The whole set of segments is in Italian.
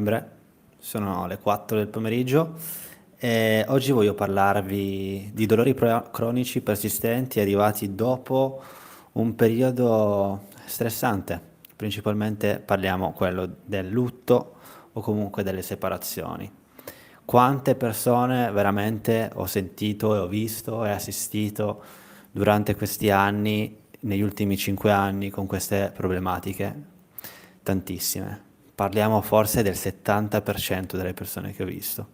settembre, sono le 4 del pomeriggio e oggi voglio parlarvi di dolori cronici persistenti arrivati dopo un periodo stressante. Principalmente parliamo quello del lutto o comunque delle separazioni. Quante persone veramente ho sentito e ho visto e assistito durante questi anni, negli ultimi 5 anni, con queste problematiche? Tantissime. Parliamo forse del 70% delle persone che ho visto.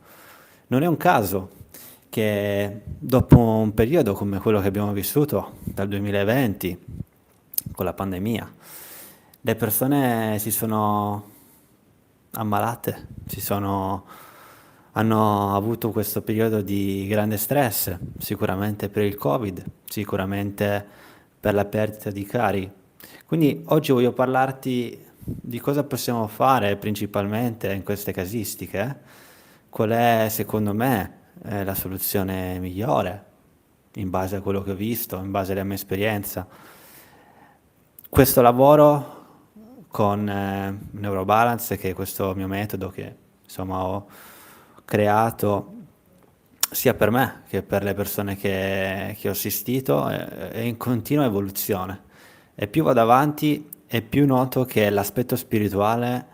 Non è un caso che dopo un periodo come quello che abbiamo vissuto dal 2020, con la pandemia, le persone si sono ammalate, hanno avuto questo periodo di grande stress, sicuramente per il Covid, sicuramente per la perdita di cari. Quindi oggi voglio parlarti di cosa possiamo fare principalmente in queste casistiche, qual è secondo me la soluzione migliore in base a quello che ho visto, in base alla mia esperienza. Questo lavoro con Neurobalance, che è questo mio metodo che insomma ho creato sia per me che per le persone che ho assistito, è in continua evoluzione. E più vado avanti e più noto che l'aspetto spirituale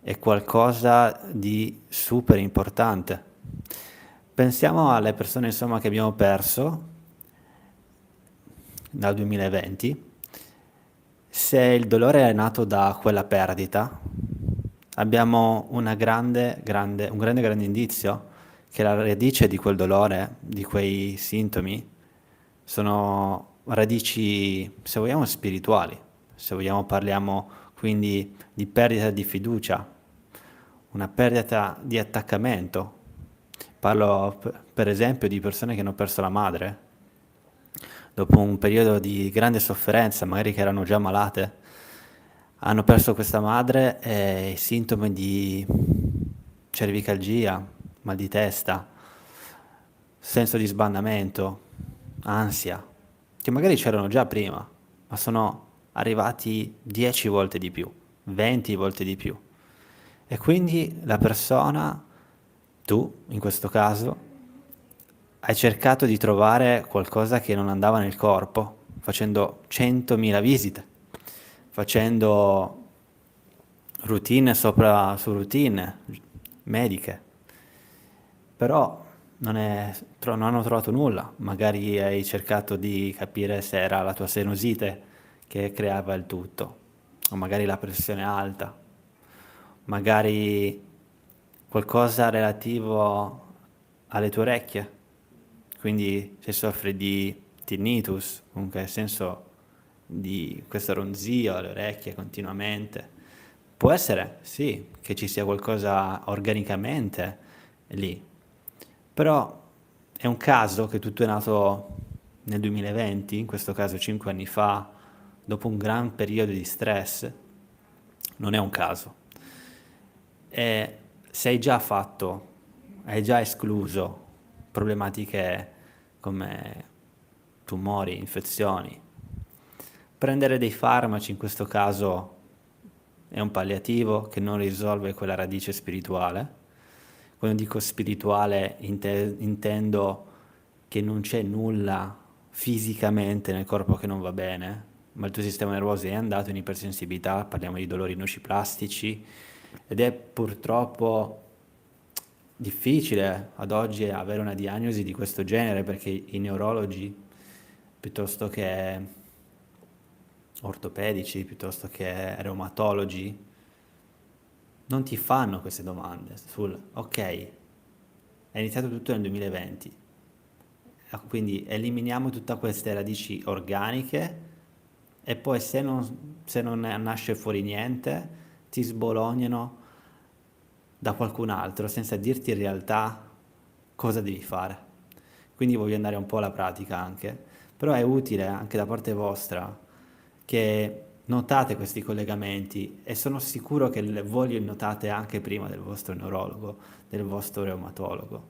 è qualcosa di super importante. Pensiamo alle persone insomma che abbiamo perso dal 2020. Se il dolore è nato da quella perdita, abbiamo un grande indizio che la radice di quel dolore, di quei sintomi, sono radici, se vogliamo, spirituali. Se vogliamo parliamo quindi di perdita di fiducia, una perdita di attaccamento. Parlo per esempio di persone che hanno perso la madre dopo un periodo di grande sofferenza, magari che erano già malate, hanno perso questa madre e i sintomi di cervicalgia, mal di testa, senso di sbandamento, ansia, che magari c'erano già prima, ma sono arrivati 10 volte di più, 20 volte di più. E quindi la persona, tu in questo caso, hai cercato di trovare qualcosa che non andava nel corpo, facendo 100.000 visite, facendo routine sopra su routine mediche, però non hanno trovato nulla. Magari hai cercato di capire se era la tua sinusite che creava il tutto, o magari la pressione alta, magari qualcosa relativo alle tue orecchie. Quindi se soffri di tinnitus, comunque nel senso di questo ronzio alle orecchie continuamente, può essere, sì, che ci sia qualcosa organicamente lì, però è un caso che tutto è nato nel 2020, in questo caso 5 anni fa, dopo un gran periodo di stress, non è un caso. E se hai già escluso problematiche come tumori, infezioni, prendere dei farmaci in questo caso è un palliativo che non risolve quella radice spirituale. Quando dico spirituale intendo che non c'è nulla fisicamente nel corpo che non va bene, ma il tuo sistema nervoso è andato in ipersensibilità, parliamo di dolori nociplastici, ed è purtroppo difficile ad oggi avere una diagnosi di questo genere perché i neurologi, piuttosto che ortopedici, piuttosto che reumatologi, non ti fanno queste domande sul ok, è iniziato tutto nel 2020, quindi eliminiamo tutte queste radici organiche e poi se non nasce fuori niente, ti sbolognano da qualcun altro senza dirti in realtà cosa devi fare. Quindi voglio andare un po' alla pratica anche, però è utile anche da parte vostra che notate questi collegamenti e sono sicuro che voi li notate anche prima del vostro neurologo, del vostro reumatologo.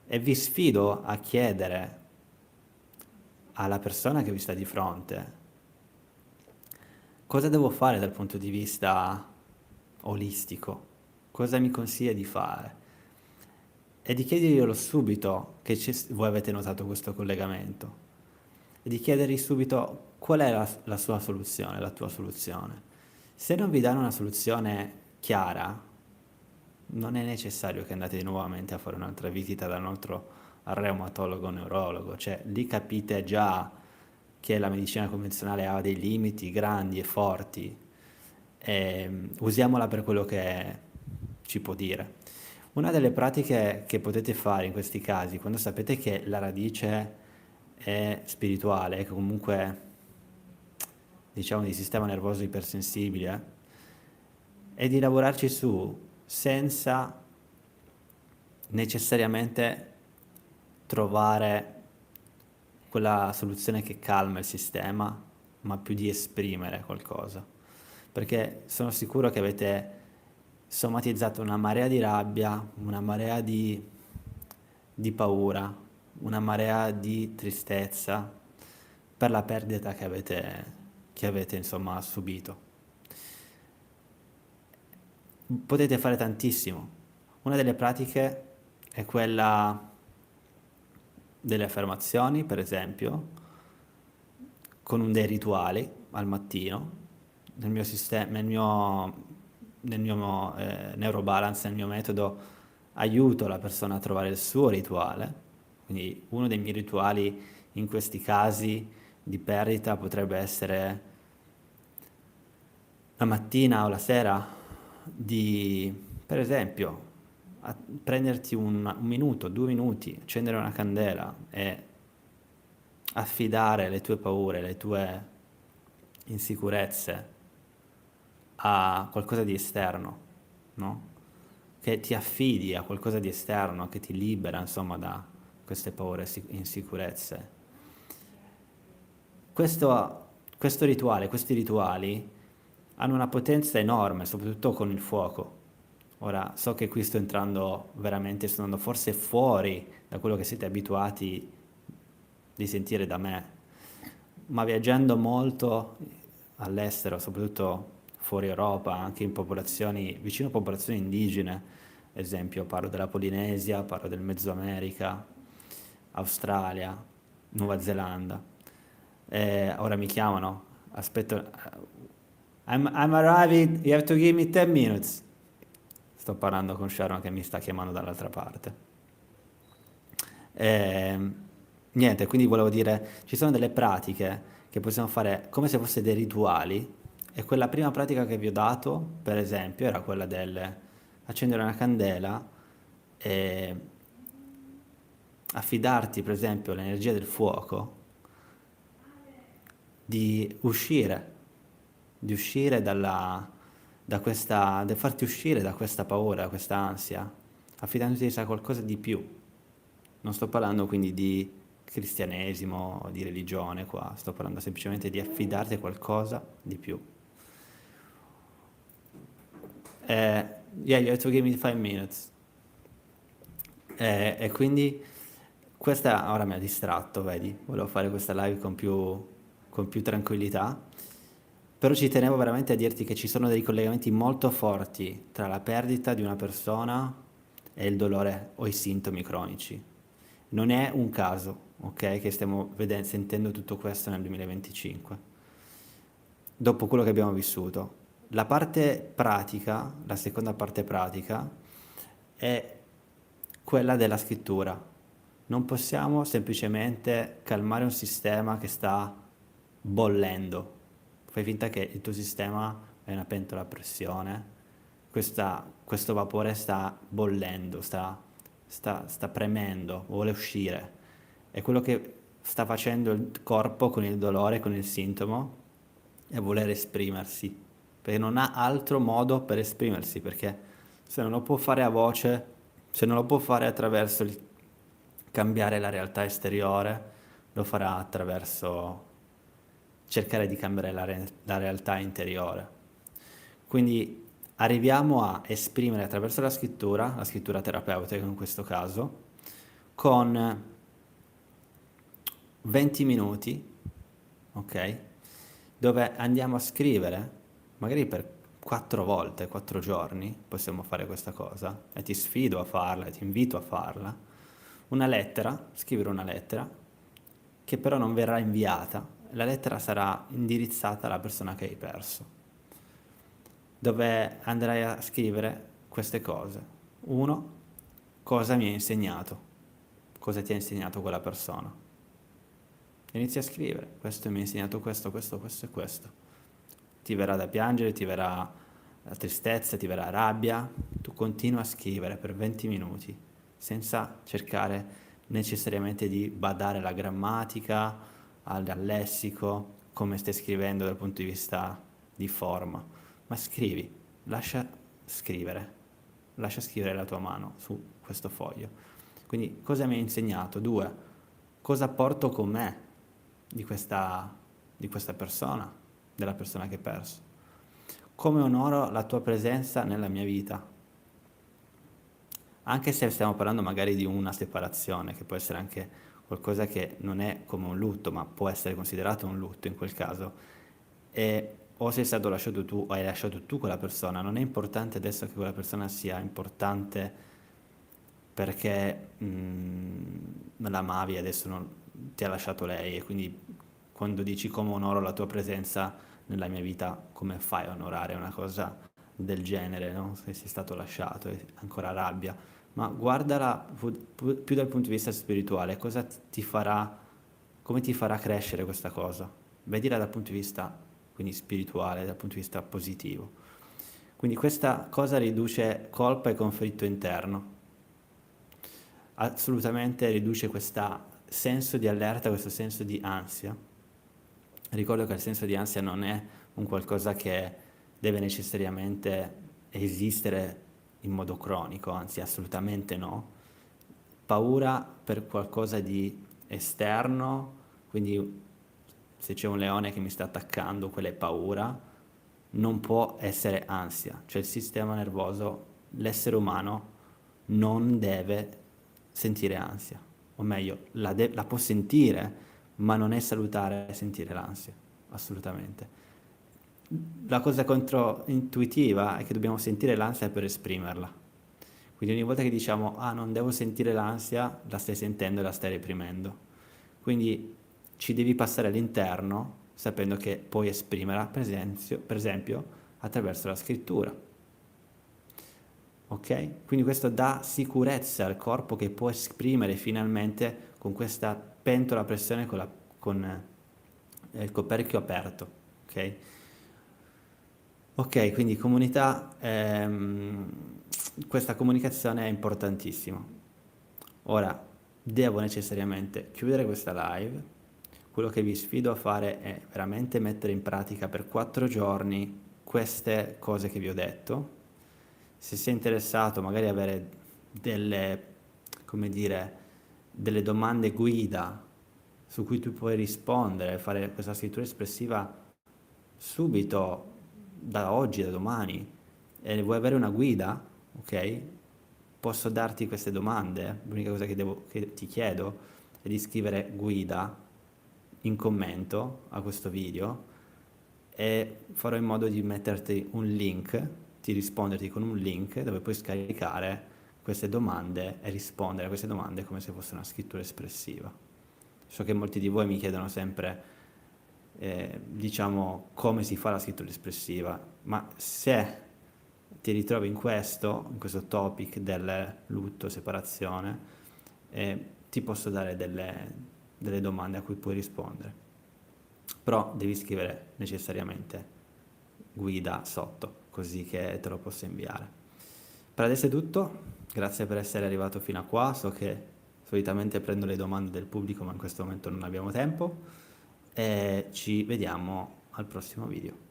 E vi sfido a chiedere alla persona che vi sta di fronte cosa devo fare dal punto di vista olistico, Cosa mi consiglia di fare? E di chiederglielo subito che voi avete notato questo collegamento. E di chiedergli subito qual è la sua soluzione, la tua soluzione. Se non vi danno una soluzione chiara, non è necessario che andate nuovamente a fare un'altra visita dal nostro reumatologo o neurologo, cioè lì capite già che la medicina convenzionale ha dei limiti grandi e forti e usiamola per quello che ci può dire. Una delle pratiche che potete fare in questi casi, quando sapete che la radice è spirituale, che comunque diciamo di sistema nervoso ipersensibile, è di lavorarci su senza necessariamente trovare quella soluzione che calma il sistema, ma più di esprimere qualcosa. Perché sono sicuro che avete somatizzato una marea di rabbia, una marea di paura, una marea di tristezza per la perdita che avete insomma subito. Potete fare tantissimo. Una delle pratiche è quella delle affermazioni, per esempio, con dei rituali al mattino. Nel mio sistema, nel mio neurobalance, nel mio metodo, aiuto la persona a trovare il suo rituale. Quindi uno dei miei rituali in questi casi di perdita potrebbe essere la mattina o la sera per esempio, prenderti un minuto, 2 minuti, accendere una candela e affidare le tue paure, le tue insicurezze a qualcosa di esterno, no? Che ti affidi a qualcosa di esterno che ti libera, insomma, da queste paure e insicurezze. Questo rituale, questi rituali hanno una potenza enorme, soprattutto con il fuoco. Ora, so che qui sto andando forse fuori da quello che siete abituati di sentire da me, ma viaggiando molto all'estero, soprattutto fuori Europa, anche in popolazioni, vicino a popolazioni indigene, ad esempio parlo della Polinesia, parlo del Mezzo America, Australia, Nuova Zelanda. Ora mi chiamano, aspetto, I'm arriving, you have to give me 10 minutes. Sto parlando con Sharon che mi sta chiamando dall'altra parte. E, niente, quindi volevo dire, ci sono delle pratiche che possiamo fare come se fossero dei rituali e quella prima pratica che vi ho dato, per esempio, era quella del accendere una candela e affidarti, per esempio, all'energia del fuoco, di uscire di farti uscire da questa paura, da questa ansia, affidandoti a qualcosa di più. Non sto parlando quindi di cristianesimo o di religione qua, sto parlando semplicemente di affidarti a qualcosa di più. Yeah, you have to give me 5 minutes. E quindi questa ora mi ha distratto, vedi? Volevo fare questa live con più tranquillità, però ci tenevo veramente a dirti che ci sono dei collegamenti molto forti tra la perdita di una persona e il dolore o i sintomi cronici. Non è un caso, ok, che stiamo sentendo tutto questo nel 2025, dopo quello che abbiamo vissuto. La parte pratica, la seconda parte pratica, è quella della scrittura. Non possiamo semplicemente calmare un sistema che sta bollendo. Fai finta che il tuo sistema è una pentola a pressione, questo vapore sta bollendo, sta premendo, vuole uscire. È quello che sta facendo il corpo con il dolore, con il sintomo, e voler esprimersi, perché non ha altro modo per esprimersi, perché se non lo può fare a voce, se non lo può fare attraverso il cambiare la realtà esteriore, lo farà attraverso cercare di cambiare la realtà interiore. Quindi arriviamo a esprimere attraverso la scrittura terapeutica in questo caso, con 20 minuti, ok? Dove andiamo a scrivere, magari per 4 volte, 4 giorni possiamo fare questa cosa e ti sfido a farla, e ti invito a farla. Una lettera, scrivere una lettera che però non verrà inviata, la lettera sarà indirizzata alla persona che hai perso, dove andrai a scrivere queste cose. Uno, cosa mi ha insegnato, cosa ti ha insegnato quella persona. Inizi a scrivere, questo mi ha insegnato questo, questo, questo e questo. Ti verrà da piangere, ti verrà la tristezza, ti verrà rabbia, tu continua a scrivere per 20 minuti, senza cercare necessariamente di badare alla grammatica, al lessico, come stai scrivendo dal punto di vista di forma, ma scrivi, lascia scrivere, lascia scrivere la tua mano su questo foglio. Quindi cosa mi ha insegnato? Due, cosa porto con me di questa persona, della persona che hai perso? Come onoro la tua presenza nella mia vita? Anche se stiamo parlando magari di una separazione, che può essere anche qualcosa che non è come un lutto, ma può essere considerato un lutto in quel caso. E o sei stato lasciato tu o hai lasciato tu quella persona, non è importante adesso che quella persona sia importante perché la amavi e adesso ti ha lasciato lei, e quindi quando dici come onoro la tua presenza nella mia vita, come fai a onorare una cosa del genere, no? Se sei stato lasciato e ancora rabbia, ma guardala più dal punto di vista spirituale, cosa ti farà, come ti farà crescere questa cosa? Vedila dal punto di vista quindi spirituale, dal punto di vista positivo. Quindi questa cosa riduce colpa e conflitto interno, assolutamente riduce questo senso di allerta, questo senso di ansia. Ricordo che il senso di ansia non è un qualcosa che deve necessariamente esistere in modo cronico, anzi assolutamente no. Paura per qualcosa di esterno, quindi se c'è un leone che mi sta attaccando, quella è paura, non può essere ansia, cioè il sistema nervoso, l'essere umano non deve sentire ansia, o meglio, la può sentire, ma non è salutare sentire l'ansia, assolutamente. La cosa controintuitiva è che dobbiamo sentire l'ansia per esprimerla. Quindi ogni volta che diciamo, ah, non devo sentire l'ansia, la stai sentendo e la stai reprimendo. Quindi ci devi passare all'interno sapendo che puoi esprimerla, per esempio, attraverso la scrittura. Ok? Quindi questo dà sicurezza al corpo che può esprimere finalmente con questa pentola a pressione con il coperchio aperto. Ok? Ok, quindi comunità, questa comunicazione è importantissima. Ora, devo necessariamente chiudere questa live. Quello che vi sfido a fare è veramente mettere in pratica per 4 giorni queste cose che vi ho detto. Se sei interessato, magari avere delle, come dire, delle domande guida su cui tu puoi rispondere, fare questa scrittura espressiva subito, da oggi, da domani, e vuoi avere una guida, ok? Posso darti queste domande. L'unica cosa che ti chiedo è di scrivere guida in commento a questo video e farò in modo di metterti un link, di risponderti con un link dove puoi scaricare queste domande e rispondere a queste domande come se fosse una scrittura espressiva. So che molti di voi mi chiedono sempre, diciamo, come si fa la scrittura espressiva, ma se ti ritrovi in questo topic del lutto, separazione, ti posso dare delle domande a cui puoi rispondere. Però devi scrivere necessariamente guida sotto, così che te lo posso inviare. Per adesso è tutto, grazie per essere arrivato fino a qua, so che solitamente prendo le domande del pubblico, ma in questo momento non abbiamo tempo, e ci vediamo al prossimo video.